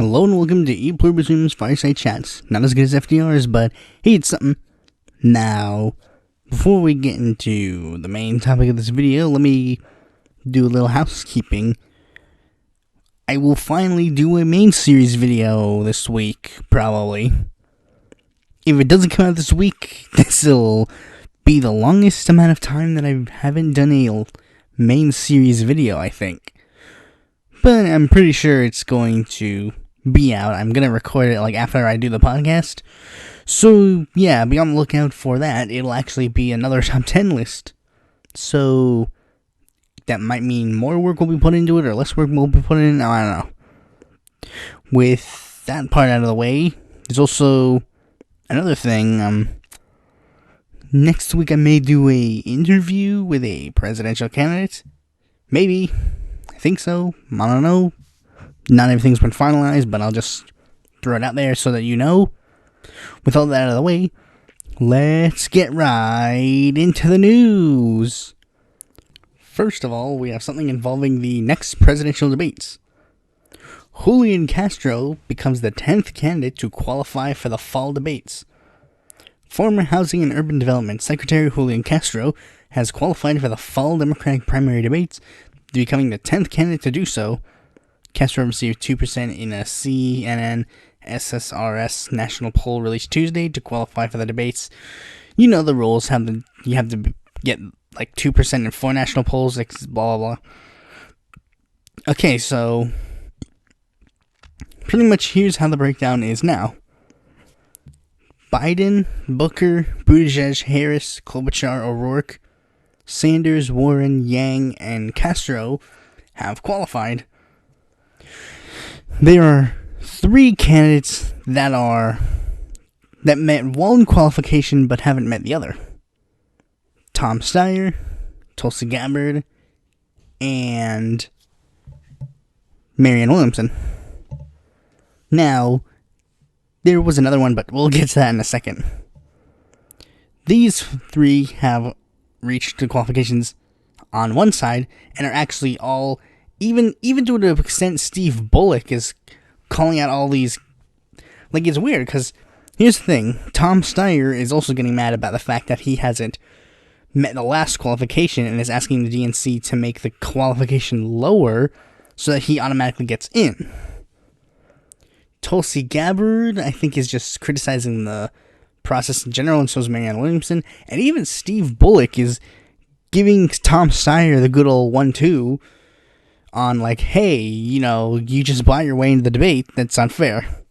Hello and welcome to Pluribus Fireside Chats. Not as good as FDR's, but hey, it's something. Now, before we get into the main topic of this video, let me do a little housekeeping. I will finally do a main series video this week, probably. If it doesn't come out this week, this will be the longest amount of time that I haven't done a main series video, I think. But I'm pretty sure it's going to be out. I'm going to record it after I do the podcast. So, yeah, be on the lookout for that. It'll actually be another top 10 list. So, that might mean more work will be put into it or less work will be put in. I don't know. With that part out of the way, there's also another thing. Next week I may do a interview with a presidential candidate. Maybe. I think so. I don't know. Not everything's been finalized, but I'll just throw it out there so that you know. With all that out of the way, let's get right into the news. First of all, we have something involving the next presidential debates. Julian Castro becomes the 10th candidate to qualify for the fall debates. Former Housing and Urban Development Secretary Julian Castro has qualified for the fall Democratic primary debates, becoming the 10th candidate to do so. Castro received 2% in a CNN SSRS national poll released Tuesday to qualify for the debates. You know the rules. You have to get 2% in 4 national polls, blah, blah, blah. Okay, so pretty much here's how the breakdown is now. Biden, Booker, Buttigieg, Harris, Klobuchar, O'Rourke, Sanders, Warren, Yang, and Castro have qualified. There are 3 candidates that met one qualification but haven't met the other. Tom Steyer, Tulsi Gabbard, and Marianne Williamson. Now, there was another one, but we'll get to that in a second. These 3 have reached the qualifications on one side and are actually all, even to an extent, Steve Bullock is calling out all these. It's weird because here's the thing: Tom Steyer is also getting mad about the fact that he hasn't met the last qualification and is asking the DNC to make the qualification lower so that he automatically gets in. Tulsi Gabbard, I think, is just criticizing the process in general, and so is Marianne Williamson. And even Steve Bullock is giving Tom Steyer the good old 1-2 on, hey, you just bought your way into the debate. That's unfair.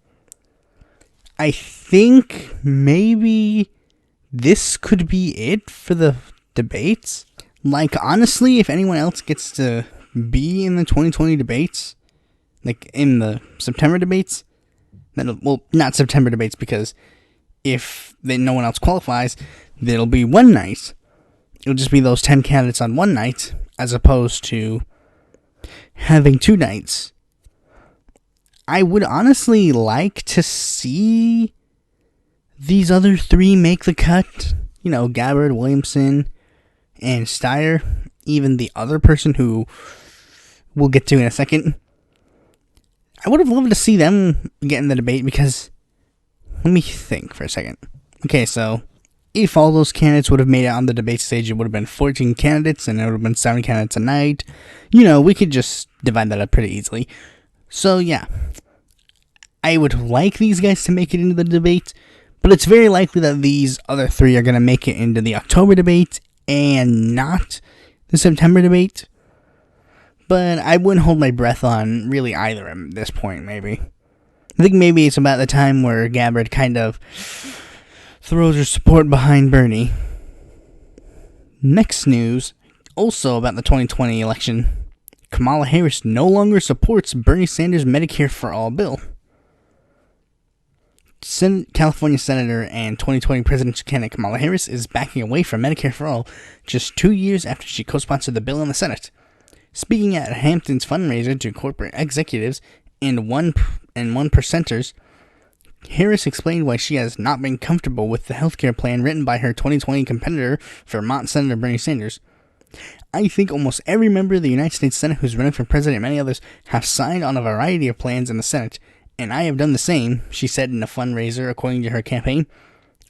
I think maybe this could be it for the debates. Honestly, if anyone else gets to be in the 2020 debates, in the September debates, not September debates, because if no one else qualifies, there'll be one night. It'll just be those 10 candidates on one night, as opposed to having 2 nights. I would honestly like to see these other 3 make the cut. Gabbard, Williamson, and Steyer. Even the other person who we'll get to in a second. I would have loved to see them get in the debate because, let me think for a second. Okay, so if all those candidates would have made it on the debate stage, it would have been 14 candidates and it would have been 7 candidates a night. We could just divide that up pretty easily. So, yeah. I would like these guys to make it into the debate, but it's very likely that these other 3 are going to make it into the October debate and not the September debate. But I wouldn't hold my breath on really either at this point, maybe. I think maybe it's about the time where Gabbard kind of throws her support behind Bernie. Next news, also about the 2020 election. Kamala Harris no longer supports Bernie Sanders' Medicare-For-All bill. California Senator and 2020 presidential candidate Kamala Harris is backing away from Medicare-For-All just 2 years after she co-sponsored the bill in the Senate. Speaking at Hampton's fundraiser to corporate executives and one percenters, Harris explained why she has not been comfortable with the healthcare plan written by her 2020 competitor, Vermont Senator Bernie Sanders. I think almost every member of the United States Senate who's running for president and many others have signed on a variety of plans in the Senate, and I have done the same, she said in a fundraiser according to her campaign.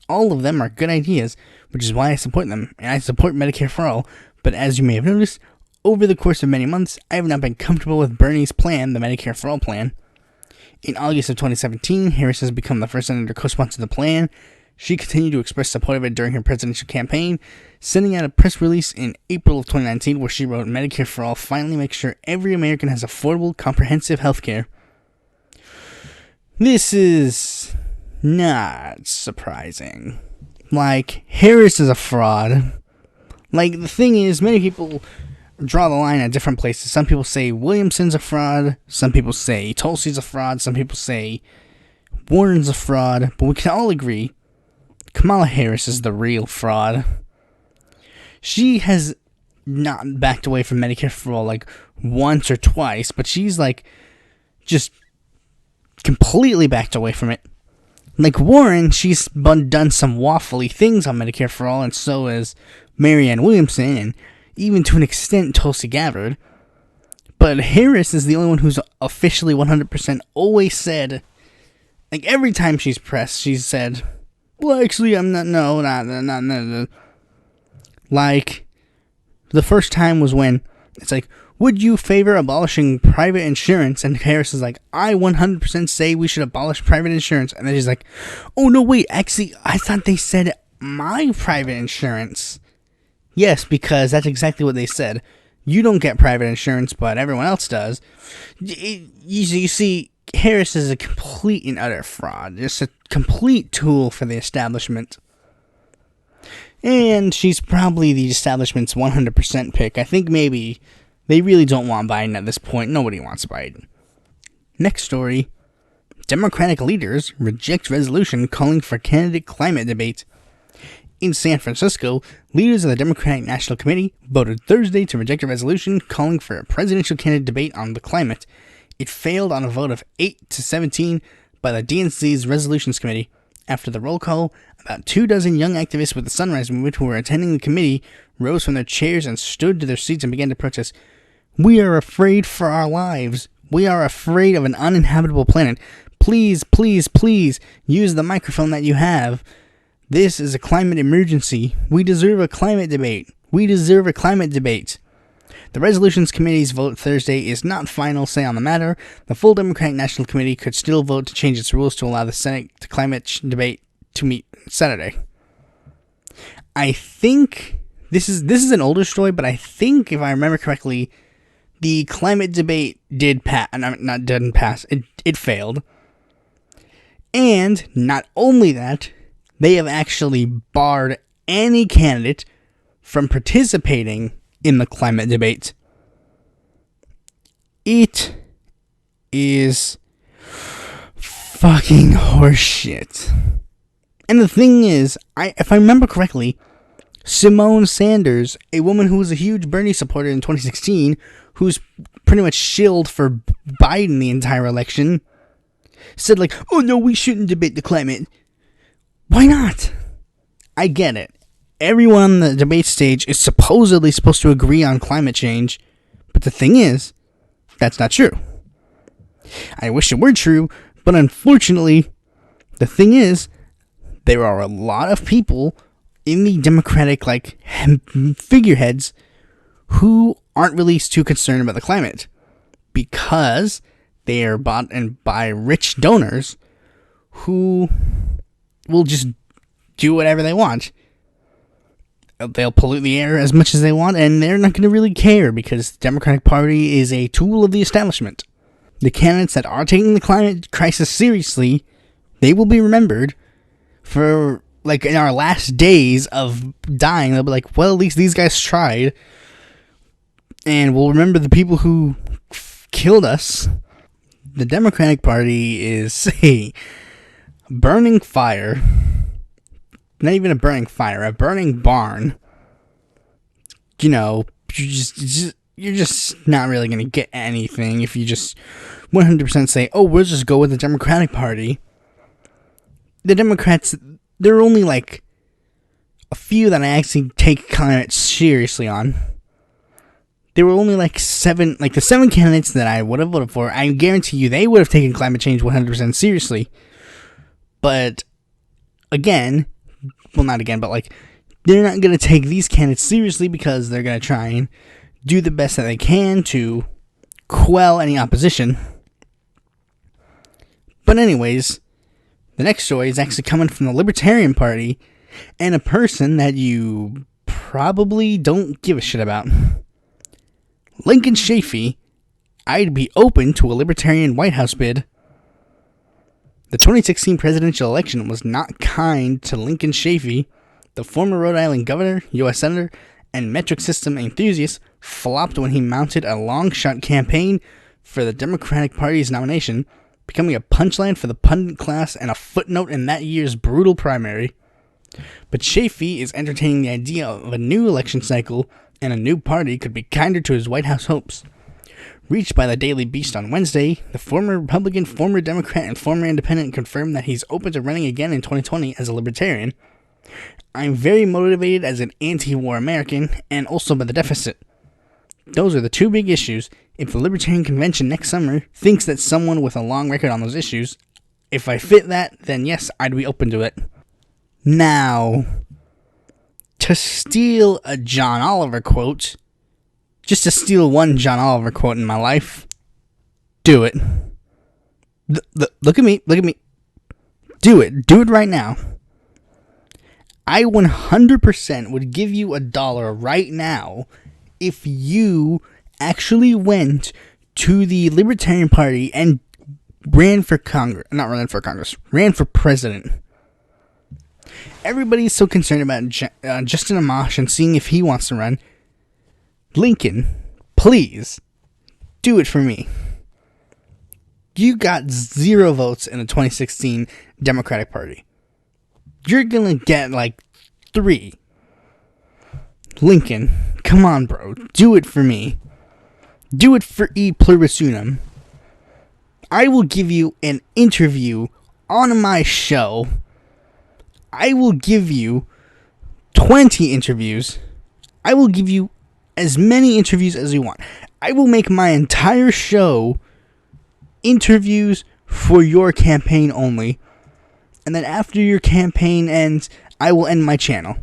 All of them are good ideas, which is why I support them, and I support Medicare-For-All, but as you may have noticed, over the course of many months, I have not been comfortable with Bernie's plan, the Medicare-For-All plan. In August of 2017, Harris has become the first senator to co-sponsor the plan. She continued to express support of it during her presidential campaign, sending out a press release in April of 2019 where she wrote, Medicare-For-All finally makes sure every American has affordable, comprehensive health care. This is not surprising. Like, Harris is a fraud. Like, the thing is, many people draw the line at different places. Some people say Williamson's a fraud. Some people say Tulsi's a fraud. Some people say Warren's a fraud. But we can all agree Kamala Harris is the real fraud. She has not backed away from Medicare-For-All like once or twice, but she's like just completely backed away from it. Like Warren, she's done some waffly things on Medicare-For-All, and so has Marianne Williamson, and even to an extent Tulsi Gabbard. But Harris is the only one who's officially 100% always said, like every time she's pressed, she's said, well, actually, I'm not, no, not. Like, the first time was when it's like, would you favor abolishing private insurance? And Harris is like, I 100% say we should abolish private insurance. And then she's like, oh, no, wait, actually, I thought they said my private insurance. Yes, because that's exactly what they said. You don't get private insurance, but everyone else does. You see, Harris is a complete and utter fraud. Just a complete tool for the establishment. And she's probably the establishment's 100% pick. I think maybe they really don't want Biden at this point. Nobody wants Biden. Next story. Democratic leaders reject resolution calling for candidate climate debate. In San Francisco, leaders of the Democratic National Committee voted Thursday to reject a resolution calling for a presidential candidate debate on the climate. It failed on a vote of 8-17 by the DNC's Resolutions Committee. After the roll call, about 24 young activists with the Sunrise Movement who were attending the committee rose from their chairs and stood to their seats and began to protest. We are afraid for our lives. We are afraid of an uninhabitable planet. Please, please, please use the microphone that you have. This is a climate emergency. We deserve a climate debate. We deserve a climate debate. The Resolutions Committee's vote Thursday is not final say on the matter. The full Democratic National Committee could still vote to change its rules to allow the Senate climate debate to meet Saturday. I think this is an older story, but I think if I remember correctly, the climate debate didn't pass. It failed. And not only that, they have actually barred any candidate from participating in the climate debate. It is fucking horseshit. And the thing is, if I remember correctly, Simone Sanders, a woman who was a huge Bernie supporter in 2016, who's pretty much shilled for Biden the entire election, said like, oh no, we shouldn't debate the climate. Why not? I get it. Everyone on the debate stage is supposedly supposed to agree on climate change, but the thing is, that's not true. I wish it were true, but unfortunately, the thing is, there are a lot of people in the Democratic, figureheads who aren't really too concerned about the climate because they are bought and by rich donors who will just do whatever they want. They'll pollute the air as much as they want, and they're not going to really care because the Democratic Party is a tool of the establishment. The candidates that are taking the climate crisis seriously, they will be remembered for, in our last days of dying. They'll be like, well, at least these guys tried. And we'll remember the people who killed us. The Democratic Party is a burning fire. Not even a burning fire, a burning barn. You know, you're just not really going to get anything if you just 100% say, oh, we'll just go with the Democratic Party. The Democrats, there are only a few that I actually take climate seriously on. there were only like the 7 candidates that I would have voted for. I guarantee you they would have taken climate change 100% seriously. But again, well, not again, but like, they're not going to take these candidates seriously because they're going to try and do the best that they can to quell any opposition. But anyways, the next story is actually coming from the Libertarian Party and a person that you probably don't give a shit about. Lincoln Chafee, I'd be open to a Libertarian White House bid. The 2016 presidential election was not kind to Lincoln Chafee. The former Rhode Island governor, U.S. senator, and metric system enthusiast flopped when he mounted a long-shot campaign for the Democratic Party's nomination, becoming a punchline for the pundit class and a footnote in that year's brutal primary. But Chafee is entertaining the idea of a new election cycle and a new party could be kinder to his White House hopes. Reached by the Daily Beast on Wednesday, the former Republican, former Democrat, and former Independent confirmed that he's open to running again in 2020 as a Libertarian. I'm very motivated as an anti-war American and also by the deficit. Those are the two big issues. If the Libertarian Convention next summer thinks that someone with a long record on those issues, if I fit that, then yes, I'd be open to it. Now, to steal a John Oliver quote, just to steal one John Oliver quote in my life, do it. Look at me. Do it right now. I 100% would give you $1 right now if you actually went to the Libertarian Party and ran for president. Everybody's so concerned about Justin Amash and seeing if he wants to run. Lincoln, please, do it for me. You got 0 votes in the 2016 Democratic Party. You're gonna get like 3. Lincoln, come on, bro. Do it for me. Do it for Pluribus Unum. I will give you an interview on my show. I will give you 20 interviews. I will give you as many interviews as you want. I will make my entire show interviews for your campaign only. And then after your campaign ends, I will end my channel.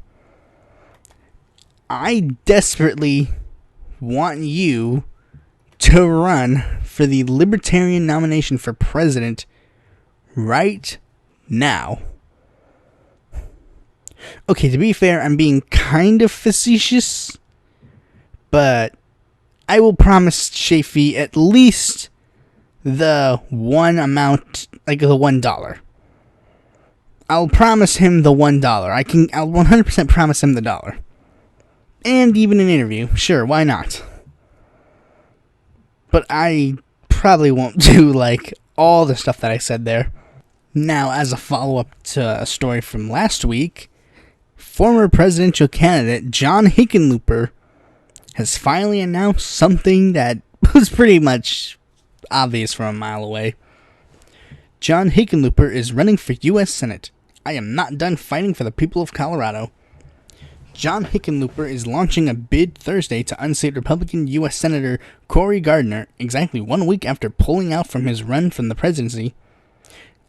I desperately want you to run for the Libertarian nomination for president right now. Okay, to be fair, I'm being kind of facetious, but I will promise Chafee at least the one amount, like the $1. I'll promise him the $1. I'll 100% promise him the $1. And even an interview. Sure, why not? But I probably won't do, like, all the stuff that I said there. Now, as a follow-up to a story from last week, former presidential candidate John Hickenlooper has finally announced something that was pretty much obvious from a mile away. John Hickenlooper is running for U.S. Senate. I am not done fighting for the people of Colorado. John Hickenlooper is launching a bid Thursday to unseat Republican U.S. Senator Cory Gardner exactly 1 week after pulling out from his run from the presidency.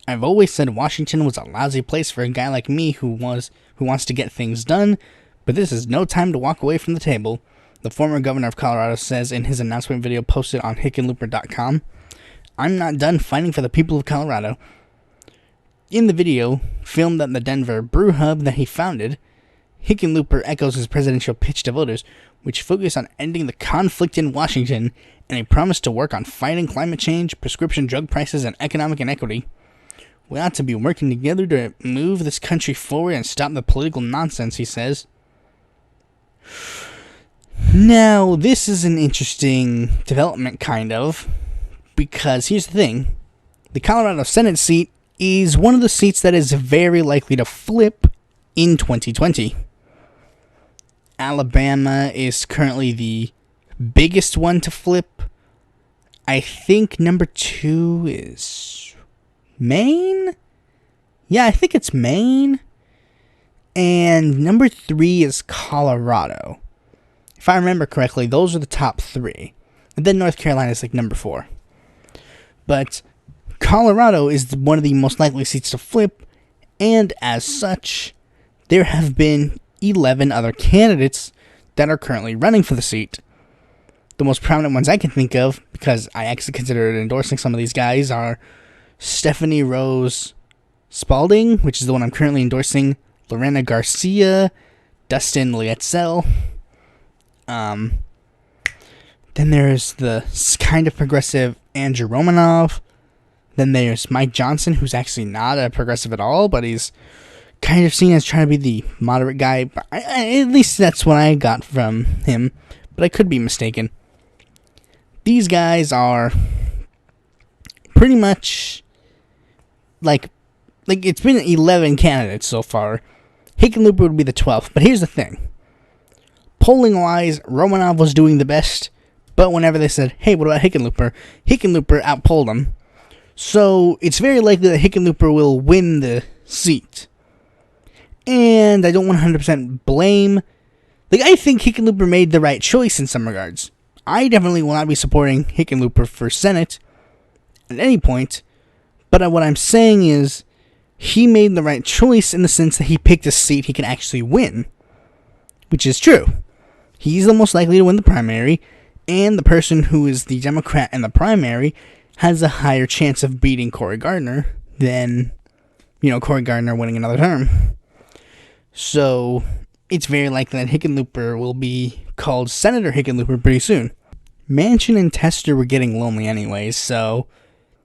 I've always said Washington was a lousy place for a guy like me who wants to get things done, but this is no time to walk away from the table, the former governor of Colorado says in his announcement video posted on hickenlooper.com. I'm not done fighting for the people of Colorado. In the video, filmed at the Denver brew hub that he founded, Hickenlooper echoes his presidential pitch to voters, which focus on ending the conflict in Washington and a promise to work on fighting climate change, prescription drug prices, and economic inequity. We ought to be working together to move this country forward and stop the political nonsense, he says. Now, this is an interesting development, kind of, because here's the thing. The Colorado Senate seat is one of the seats that is very likely to flip in 2020. Alabama is currently the biggest one to flip. I think number 2 is Maine? Yeah, I think it's Maine. And number 3 is Colorado, If I remember correctly, those are the top 3. And then North Carolina is like number 4. But Colorado is one of the most likely seats to flip, and as such, there have been 11 other candidates that are currently running for the seat. The most prominent ones I can think of, because I actually considered endorsing some of these guys, are Stephanie Rose Spalding, which is the one I'm currently endorsing, Lorena Garcia, Dustin Lietzel. Then there's the kind of progressive Andrew Romanov. Then there's Mike Johnson, who's actually not a progressive at all, but he's kind of seen as trying to be the moderate guy. But at least that's what I got from him, but I could be mistaken. These guys are pretty much like it's been 11 candidates so far. Hickenlooper would be the 12th, but here's the thing. Polling-wise, Romanov was doing the best, but whenever they said, hey, what about Hickenlooper? Hickenlooper outpolled him. So it's very likely that Hickenlooper will win the seat. And I don't 100% blame. I think Hickenlooper made the right choice in some regards. I definitely will not be supporting Hickenlooper for Senate at any point. But what I'm saying is, he made the right choice in the sense that he picked a seat he can actually win. Which is true. He's the most likely to win the primary, and the person who is the Democrat in the primary has a higher chance of beating Cory Gardner than, Cory Gardner winning another term. So, it's very likely that Hickenlooper will be called Senator Hickenlooper pretty soon. Manchin and Tester were getting lonely anyways, so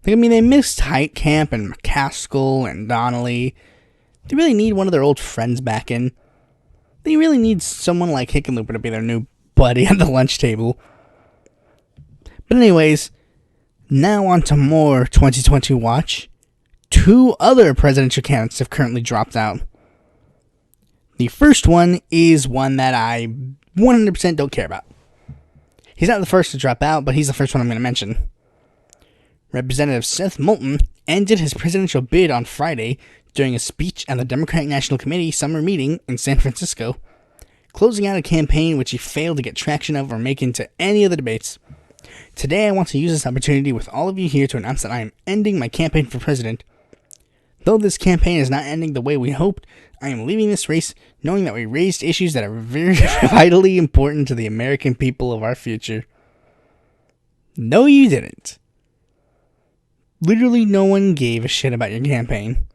they missed Heitkamp and McCaskill and Donnelly. They really need one of their old friends back in. They really need someone like Hickenlooper to be their new buddy at the lunch table. But anyways, now on to more 2020 watch. 2 other presidential candidates have currently dropped out. The first one is one that I 100% don't care about. He's not the first to drop out, but he's the first one I'm going to mention. Representative Seth Moulton ended his presidential bid on Friday during a speech at the Democratic National Committee summer meeting in San Francisco, closing out a campaign which he failed to get traction of or make into any of the debates. Today I want to use this opportunity with all of you here to announce that I am ending my campaign for president. Though this campaign is not ending the way we hoped, I am leaving this race knowing that we raised issues that are very vitally important to the American people of our future. No, you didn't. Literally no one gave a shit about your campaign.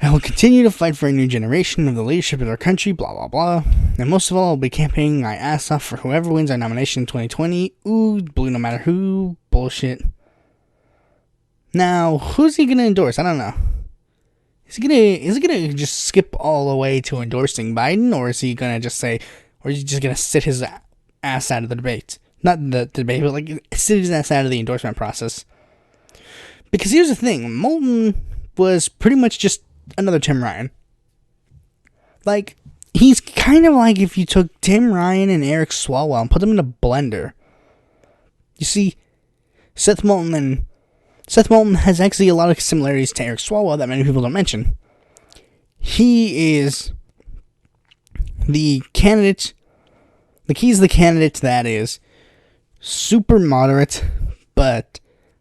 I will continue to fight for a new generation of the leadership of our country, blah blah blah. And most of all, I'll be campaigning my ass off for whoever wins our nomination in 2020. Ooh, blue no matter who. Bullshit. Now, who's he gonna endorse? I don't know. Is he gonna just skip all the way to endorsing Biden, or is he gonna just say, or is he just gonna sit his ass out of the debate? Not the debate, but sit his ass out of the endorsement process. Because here's the thing, Moulton was pretty much just another Tim Ryan. He's kind of like if you took Tim Ryan and Eric Swalwell and put them in a blender. You see, Seth Moulton has actually a lot of similarities to Eric Swalwell that many people don't mention. He is the candidate, he's the candidate that is super moderate, but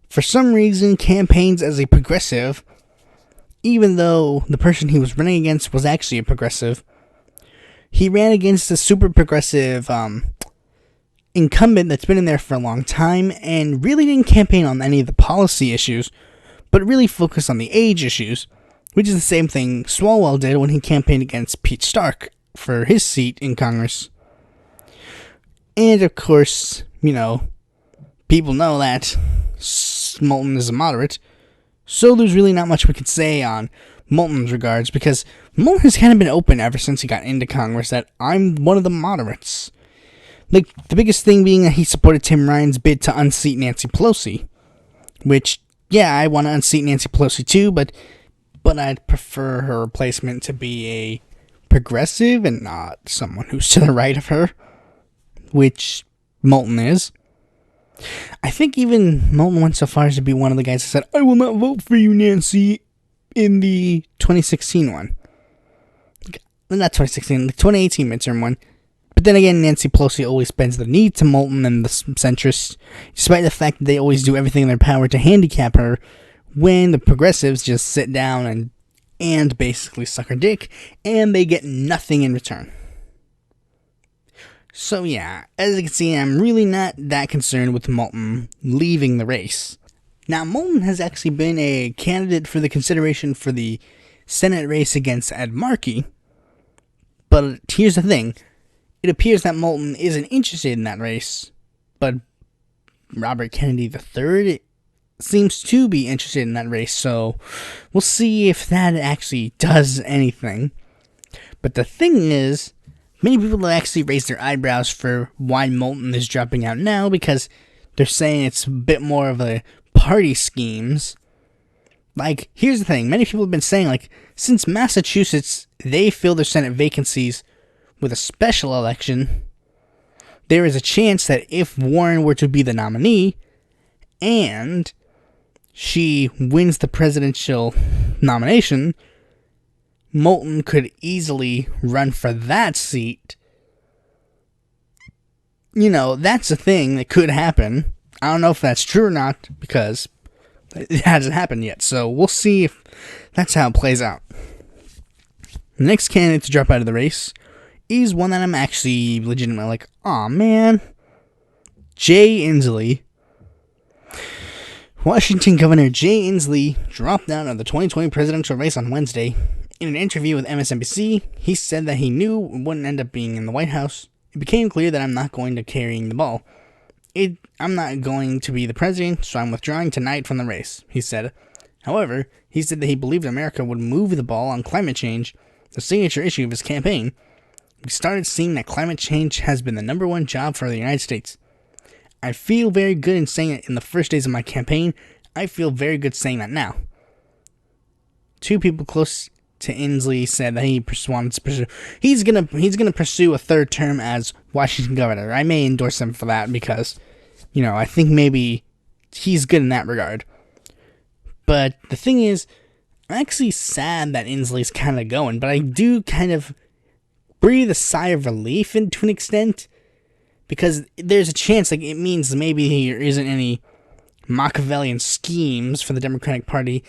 for some reason campaigns as a progressive, even though the person he was running against was actually a progressive. He ran against a super progressive incumbent that's been in there for a long time and really didn't campaign on any of the policy issues, but really focused on the age issues, which is the same thing Swalwell did when he campaigned against Pete Stark for his seat in Congress. And of course, people know that Moulton is a moderate, so there's really not much we could say on Moulton's regards, because Moulton has kind of been open ever since he got into Congress that I'm one of the moderates. The biggest thing being that he supported Tim Ryan's bid to unseat Nancy Pelosi, which, yeah, I want to unseat Nancy Pelosi too, but I'd prefer her replacement to be a progressive and not someone who's to the right of her, which Moulton is. I think even Moulton went so far as to be one of the guys that said, I will not vote for you, Nancy, in the 2016 one. Not 2016, the 2018 midterm one. But then again, Nancy Pelosi always bends the knee to Moulton and the centrists, despite the fact that they always do everything in their power to handicap her, when the progressives just sit down and basically suck her dick, and they get nothing in return. So yeah, as you can see, I'm really not that concerned with Moulton leaving the race. Now, Moulton has actually been a candidate for the consideration for the Senate race against Ed Markey, but here's the thing. It appears that Moulton isn't interested in that race, but Robert Kennedy III seems to be interested in that race, so we'll see if that actually does anything. But the thing is, many people have actually raised their eyebrows for why Moulton is dropping out now, because they're saying it's a bit more of a party schemes. Like, here's the thing, many people have been saying, like, since Massachusetts, they fill their Senate vacancies with a special election, there is a chance that if Warren were to be the nominee, and she wins the presidential nomination, Moulton could easily run for that seat. You know, that's a thing that could happen. I don't know if that's true or not, because it hasn't happened yet, so we'll see if that's how it plays out. The next candidate to drop out of the race is one that I'm actually legitimately like, aw man, Jay Inslee. Washington Governor Jay Inslee dropped out of the 2020 presidential race on Wednesday. In an interview with MSNBC, he said that he knew it wouldn't end up being in the White House. It became clear that I'm not going to carrying the ball. I'm not going to be the president, so I'm withdrawing tonight from the race, he said. However, he said that he believed America would move the ball on climate change, the signature issue of his campaign. We started seeing that climate change has been the #1 job for the United States. I feel very good in saying it in the first days of my campaign. I feel very good saying that now. Two people close to Inslee said that he wanted to pursue. He's gonna pursue a third term as Washington governor. I may endorse him for that because, you know, I think maybe he's good in that regard. But the thing is, I'm actually sad that Inslee's kind of going, but I do kind of breathe a sigh of relief to an extent, because there's a chance, like, it means maybe there isn't any Machiavellian schemes for the Democratic Party,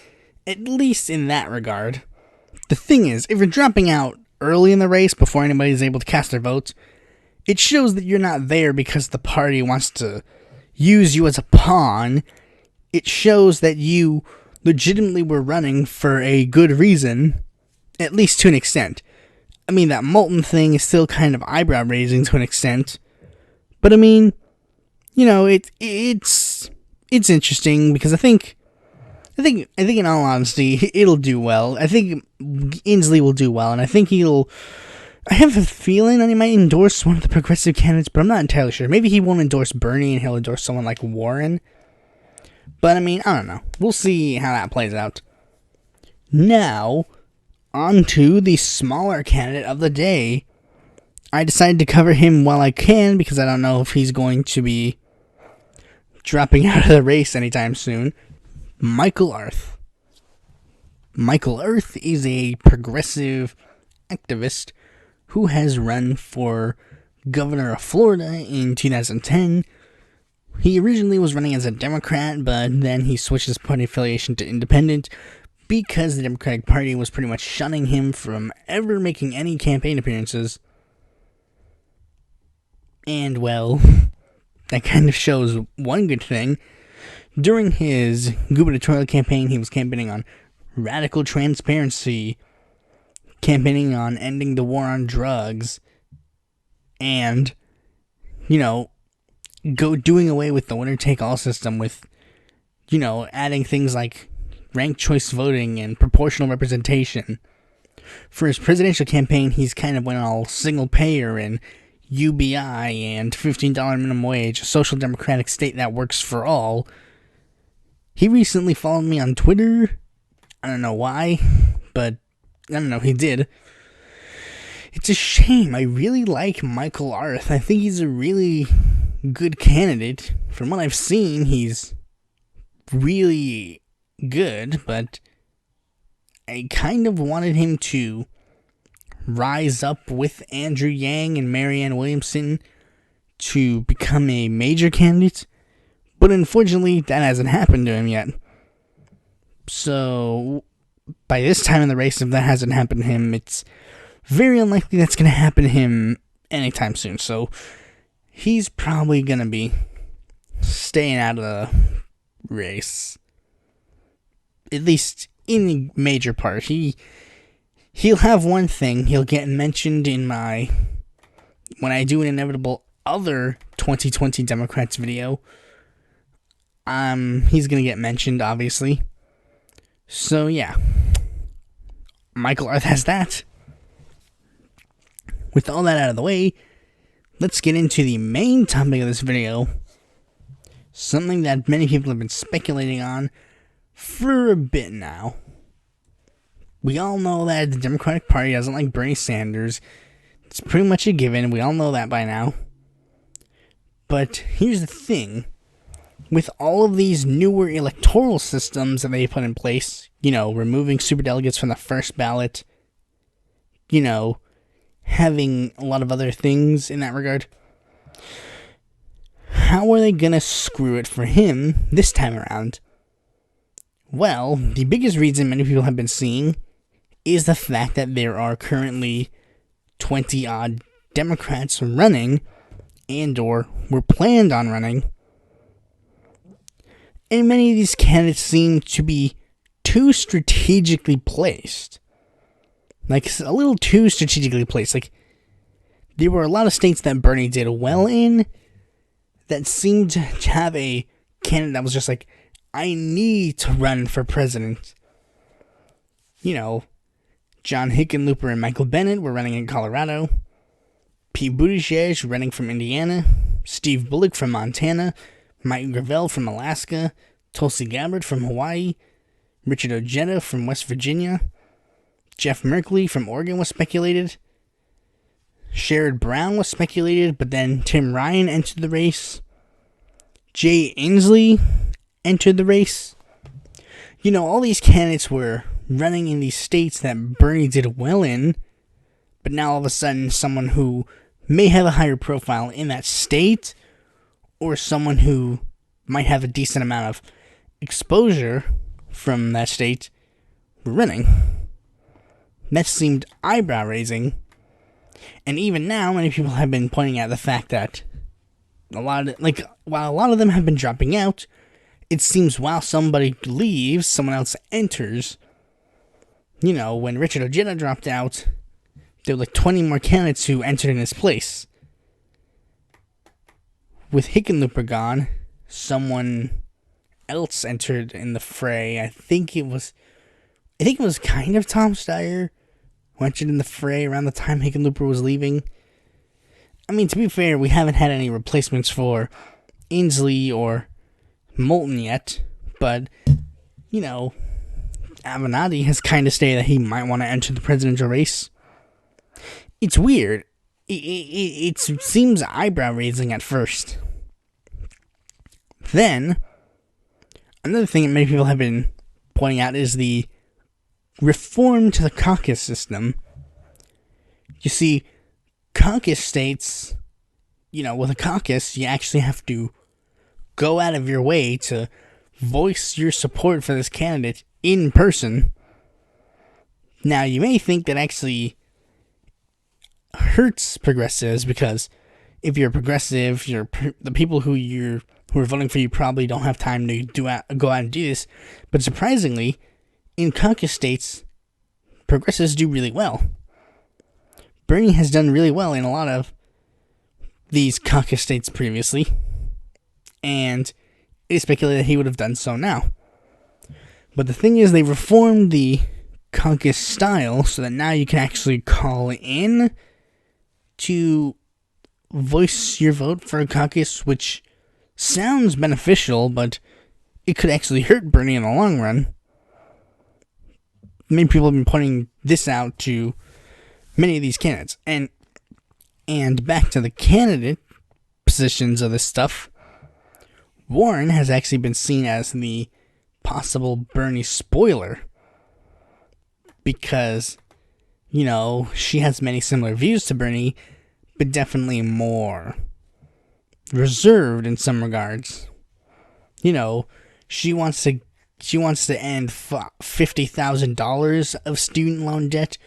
at least in that regard. The thing is, if you're dropping out early in the race before anybody's able to cast their votes, it shows that you're not there because the party wants to use you as a pawn. It shows that you legitimately were running for a good reason, at least to an extent. I mean, that Moulton thing is still kind of eyebrow raising to an extent, but I mean, you know, it's interesting because I think in all honesty, it'll do well. I think Inslee will do well, and I think I have a feeling that he might endorse one of the progressive candidates, but I'm not entirely sure. Maybe he won't endorse Bernie and he'll endorse someone like Warren. But I mean, I don't know. We'll see how that plays out. Now, on to the smaller candidate of the day. I decided to cover him while I can because I don't know if he's going to be dropping out of the race anytime soon. Michael Arth. Michael Arth is a progressive activist who has run for governor of Florida in 2010. He originally was running as a Democrat, but then he switched his party affiliation to independent because the Democratic Party was pretty much shunning him from ever making any campaign appearances. And, well, that kind of shows one good thing. During his gubernatorial campaign, he was campaigning on radical transparency, campaigning on ending the war on drugs, and, you know, doing away with the winner-take-all system with, you know, adding things like ranked choice voting and proportional representation. For his presidential campaign, he's kind of went all single-payer and UBI and $15 minimum wage, a social democratic state that works for all. He recently followed me on Twitter. I don't know why, but I don't know, he did. It's a shame. I really like Michael Arth. I think he's a really good candidate. From what I've seen, he's really good, but I kind of wanted him to rise up with Andrew Yang and Marianne Williamson to become a major candidate, but unfortunately that hasn't happened to him yet. So by this time in the race, if that hasn't happened to him, it's very unlikely that's going to happen to him anytime soon. So he's probably going to be staying out of the race, at least in the major part. He'll have one thing. He'll get mentioned in when I do an inevitable other 2020 Democrats video. He's gonna get mentioned, obviously. So yeah, Michael Arth has that. With all that out of the way, let's get into the main topic of this video. Something that many people have been speculating on for a bit now. We all know that the Democratic Party doesn't like Bernie Sanders. It's pretty much a given. We all know that by now. But here's the thing. With all of these newer electoral systems that they put in place, removing superdelegates from the first ballot, having a lot of other things in that regard, how are they going to screw it for him this time around? Well, the biggest reason many people have been seeing is the fact that there are currently 20-odd Democrats running and/or were planned on running. And many of these candidates seem to be too strategically placed. Like, a little too strategically placed. Like, there were a lot of states that Bernie did well in that seemed to have a candidate that was just like, I need to run for president. John Hickenlooper and Michael Bennet were running in Colorado. Pete Buttigieg running from Indiana. Steve Bullock from Montana. Mike Gravel from Alaska. Tulsi Gabbard from Hawaii. Richard Ojeda from West Virginia. Jeff Merkley from Oregon was speculated. Sherrod Brown was speculated, but then Tim Ryan entered the race. Jay Inslee entered the race. All these candidates were running in these states that Bernie did well in, but now all of a sudden someone who may have a higher profile in that state, or someone who might have a decent amount of exposure from that state, were running. That seemed eyebrow-raising. And even now, many people have been pointing out the fact that while a lot of them have been dropping out, it seems while somebody leaves, someone else enters. When Richard Ojeda dropped out, there were 20 more candidates who entered in his place. With Hickenlooper gone, someone else entered in the fray. I think it was kind of Tom Steyer who entered in the fray around the time Hickenlooper was leaving. I mean, to be fair, we haven't had any replacements for Inslee or Moulton yet, but, Avenatti has kind of stated that he might want to enter the presidential race. It's weird. It seems eyebrow-raising at first. Then, another thing that many people have been pointing out is the reform to the caucus system. You see, caucus states, with a caucus, you actually have to go out of your way to voice your support for this candidate in person. Now, you may think that actually hurts progressives, because if you're progressive, the people who are voting for you probably don't have time to go out and do this. But surprisingly, in caucus states, progressives do really well. Bernie has done really well in a lot of these caucus states previously, and it is speculated that he would have done so now. But the thing is, they reformed the caucus style so that now you can actually call in to voice your vote for a caucus, which sounds beneficial, but it could actually hurt Bernie in the long run. Many people have been pointing this out to many of these candidates. And back to the candidate positions of this stuff, Warren has actually been seen as the possible Bernie spoiler, because she has many similar views to Bernie, but definitely more reserved in some regards. She wants to end $50,000 of student loan debt,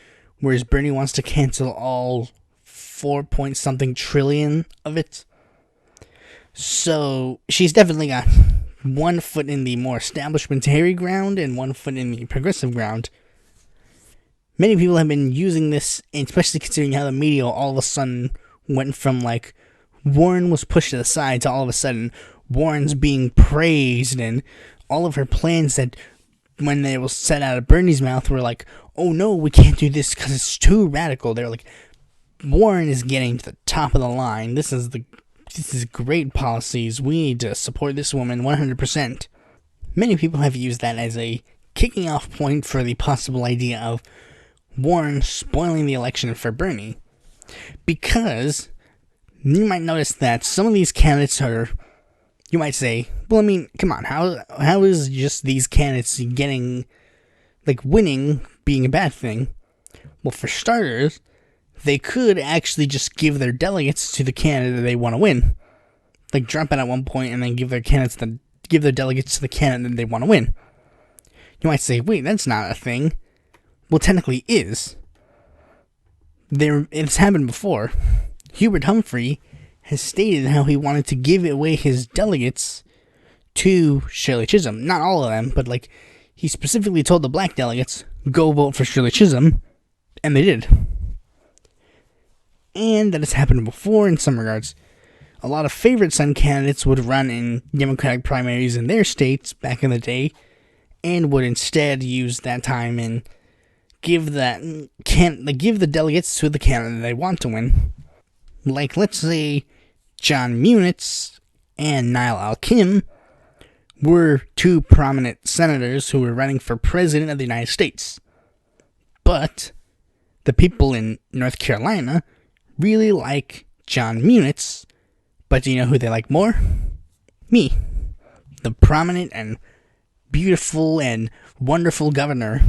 whereas Bernie wants to cancel all 4-point-something trillion of it. So she's definitely got one foot in the more establishmentary ground and one foot in the progressive ground. Many people have been using this, especially considering how the media all of a sudden went from Warren was pushed to the side to all of a sudden Warren's being praised, and all of her plans that when they were said out of Bernie's mouth were like, oh no, we can't do this because it's too radical. They're like, Warren is getting to the top of the line. This is great policies. We need to support this woman 100%. Many people have used that as a kicking off point for the possible idea of Warren spoiling the election for Bernie. Because you might notice that some of these candidates are, you might say, well, I mean, come on, how is just these candidates getting, winning being a bad thing? Well, for starters, they could actually just give their delegates to the candidate they want to win. Drop it at one point and then give their delegates to the candidate they want to win. You might say, wait, that's not a thing. Well, technically it is. It's happened before. Hubert Humphrey has stated how he wanted to give away his delegates to Shirley Chisholm. Not all of them, but he specifically told the black delegates, go vote for Shirley Chisholm, and they did. And that has happened before in some regards. A lot of favorite son candidates would run in Democratic primaries in their states back in the day, and would instead use that time and give the delegates to the candidate they want to win. Let's say John Munitz and Niall Al-Kim were two prominent senators who were running for president of the United States. But the people in North Carolina really like John Munitz, but do you know who they like more? Me. The prominent and beautiful and wonderful governor.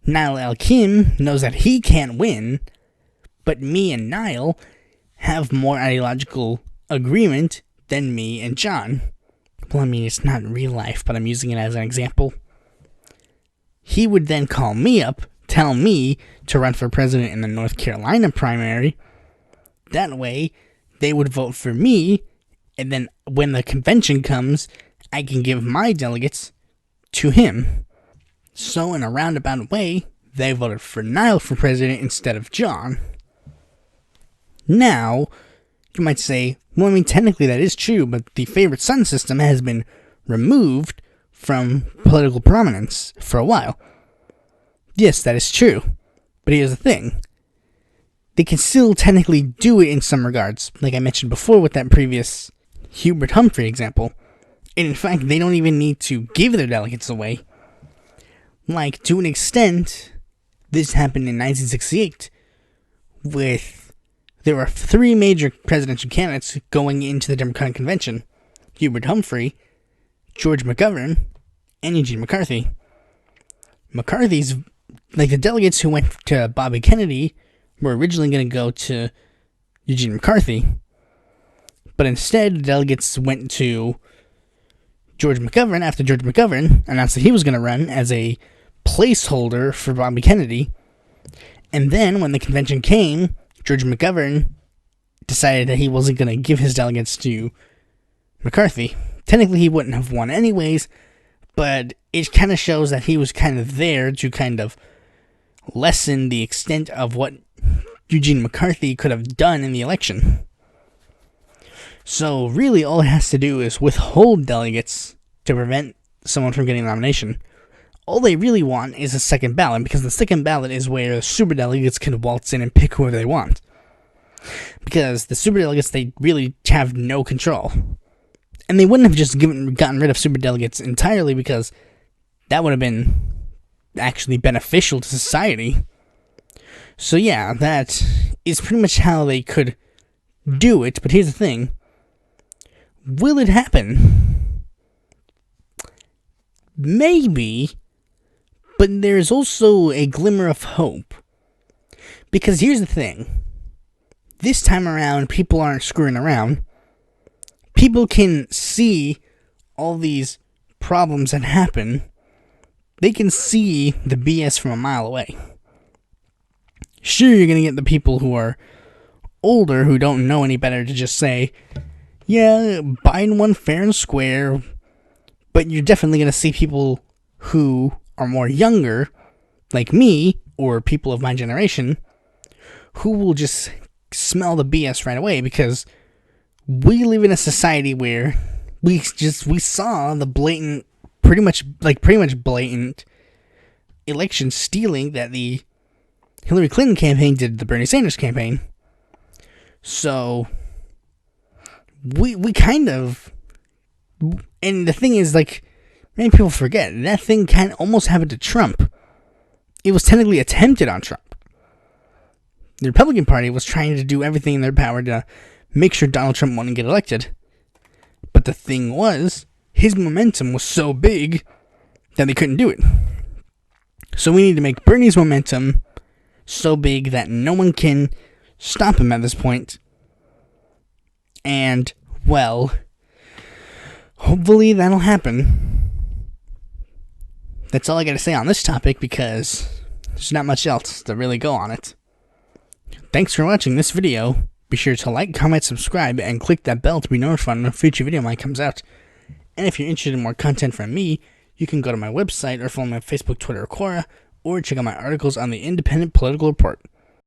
Niall Al-Kim knows that he can't win, but me and Niall have more ideological agreement than me and John. Well, I mean, it's not real life, but I'm using it as an example. He would then call me up, tell me to run for president in the North Carolina primary. That way, they would vote for me, and then when the convention comes, I can give my delegates to him. So in a roundabout way, they voted for Niall for president instead of John. Now, you might say, well, I mean, technically that is true, but the favorite son system has been removed from political prominence for a while. Yes, that is true, but here's the thing. They can still technically do it in some regards, like I mentioned before with that previous Hubert Humphrey example. And in fact, they don't even need to give their delegates away. To an extent, this happened in 1968, there were three major presidential candidates going into the Democratic Convention: Hubert Humphrey, George McGovern, and Eugene McCarthy. McCarthy's, the delegates who went to Bobby Kennedy were originally going to go to Eugene McCarthy, but instead the delegates went to George McGovern after George McGovern announced that he was going to run as a placeholder for Bobby Kennedy. And then when the convention came, George McGovern decided that he wasn't going to give his delegates to McCarthy. Technically, he wouldn't have won anyways, but it kind of shows that he was kind of there to kind of lessen the extent of what Eugene McCarthy could have done in the election. So really, all it has to do is withhold delegates to prevent someone from getting a nomination. All they really want is a second ballot, because the second ballot is where superdelegates can waltz in and pick whoever they want. Because the superdelegates, they really have no control. And they wouldn't have just gotten rid of superdelegates entirely, because that would have been actually beneficial to society. So yeah, that is pretty much how they could do it, but here's the thing. Will it happen? Maybe, but there's also a glimmer of hope. Because here's the thing. This time around, people aren't screwing around. People can see all these problems that happen. They can see the BS from a mile away. Sure, you're going to get the people who are older who don't know any better to just say, yeah, Biden won fair and square. But you're definitely going to see people who are more younger, like me, or people of my generation, who will just smell the BS right away, because we live in a society where we saw the blatant, pretty much blatant election stealing that the Hillary Clinton campaign did the Bernie Sanders campaign. So we kind of, and the thing is, like, many people forget, that thing kind of almost happened to Trump. It was technically attempted on Trump. The Republican Party was trying to do everything in their power to make sure Donald Trump wouldn't get elected. But the thing was, his momentum was so big that they couldn't do it. So we need to make Bernie's momentum so big that no one can stop him at this point. And, well, hopefully that'll happen. That's all I gotta say on this topic, because there's not much else to really go on it. Thanks for watching this video. Be sure to like, comment, subscribe, and click that bell to be notified when a future video of mine comes out. And if you're interested in more content from me, you can go to my website or follow me on Facebook, Twitter, or Quora, or check out my articles on the Independent Political Report.